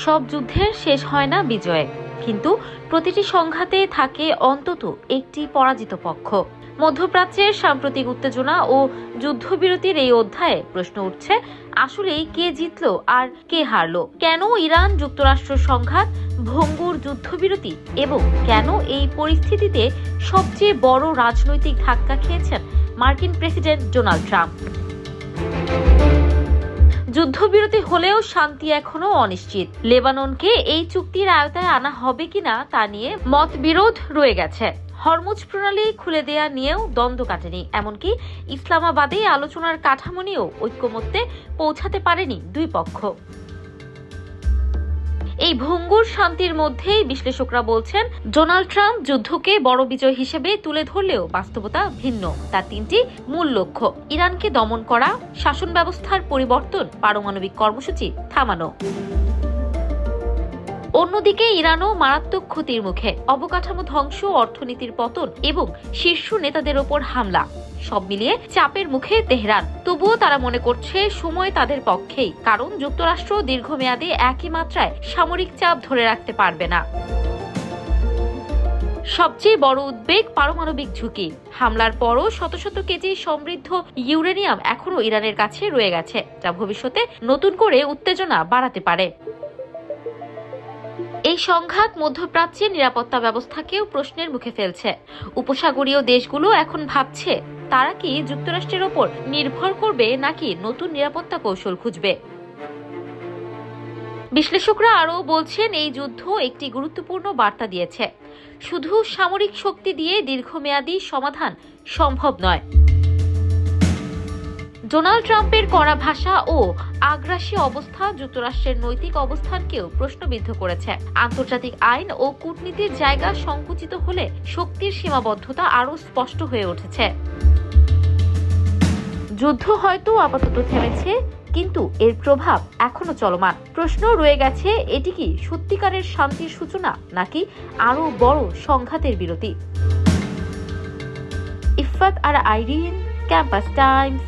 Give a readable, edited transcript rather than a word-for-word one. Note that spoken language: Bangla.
সব যুদ্ধের শেষ হয় না বিজয়ে, কিন্তু প্রতিটি সংঘাতে থাকে অন্তত একটি পরাজিত পক্ষ। মধ্যপ্রাচ্যের সাম্প্রতিক উত্তেজনা ও যুদ্ধবিরতির এই অধ্যায়ে প্রশ্ন উঠছে, আসলেই কে জিতলো আর কে হারলো? কেন ইরান যুক্তরাষ্ট্র সংঘাত, ভঙ্গুর যুদ্ধবিরতি এবং কেন এই পরিস্থিতিতে সবচেয়ে বড় রাজনৈতিক ধাক্কা খেয়েছেন মার্কিন প্রেসিডেন্ট ডোনাল্ড ট্রাম্প? যুদ্ধবিরতি হলেও শান্তি এখনো অনিশ্চিত। লেবাননকে এই চুক্তির আওতায় আনা হবে কিনা তা নিয়ে মতবিরোধ রয়ে গেছে। হরমুজ প্রণালী খুলে দেয়া নিয়েও দ্বন্দ্ব কাটেনি, এমনকি ইসলামাবাদে আলোচনার কাঠামো নিয়েও ঐক্যমত্যে পৌঁছাতে পারেনি দুই পক্ষ। এই ভঙ্গুর শান্তির মধ্যেই বিশ্লেষকরা বলছেন, ডোনাল্ড ট্রাম্প যুদ্ধকে বড় বিজয় হিসেবে তুলে ধরলেও বাস্তবতা ভিন্ন। তার তিনটি মূল লক্ষ্য: ইরানকে দমন করা, শাসন ব্যবস্থার পরিবর্তন, পারমাণবিক কর্মসূচি থামানো। অন্যদিকে ইরানও মারাত্মক ক্ষতির মুখে, অবকাঠামো ধ্বংস, অর্থনীতির পতন এবং শীর্ষ নেতাদের ওপর হামলা। সব মিলিয়ে চাপের মুখে তেহরান। তবুও তারা মনে করছে সময় তাদের পক্ষেই, কারণ যুক্তরাষ্ট্র দীর্ঘমেয়াদে একই মাত্রায় সামরিক চাপ ধরে রাখতে পারবে না। সবচেয়ে বড় উদ্বেগ পারমাণবিক ঝুঁকি। হামলার পরও শত শত কেজি সমৃদ্ধ ইউরেনিয়াম এখনো ইরানের কাছে রয়ে গেছে, যা ভবিষ্যতে নতুন করে উত্তেজনা বাড়াতে পারে। এই সংঘাত মধ্যপ্রাচ্যের নিরাপত্তা ব্যবস্থাকেও প্রশ্নের মুখে ফেলছে। উপসাগরীয় দেশগুলো এখন ভাবছে, তারা কি যুক্তরাষ্ট্রের ওপর নির্ভর করবে নাকি নতুন নিরাপত্তা কৌশল খুঁজবে। বিশ্লেষকরা আরও বলছেন, এই যুদ্ধ একটি গুরুত্বপূর্ণ বার্তা দিয়েছে। শুধু সামরিক শক্তি দিয়ে দীর্ঘমেয়াদী সমাধান সম্ভব নয়। ডোনাল্ড ট্রাম্পের কড়া ভাষা ও আগ্রাসী অবস্থা যুক্তরাষ্ট্রের নৈতিক অবস্থানকেও প্রশ্নবিদ্ধ করেছে। আন্তর্জাতিক আইন ও কূটনীতির জায়গা সংকুচিত হলে শক্তির সীমাবদ্ধতা আরও স্পষ্ট হয়ে উঠেছে। যুদ্ধ হয়তো আপাতত থেমেছে, কিন্তু এর প্রভাব এখনো চলমান। প্রশ্ন রয়ে গেছে, এটি কি সত্যিকারের শান্তির সূচনা নাকি আরও বড় সংঘাতের বিরতি? ইফফাত আর আইরিন, ক্যাম্পাস টাইমস।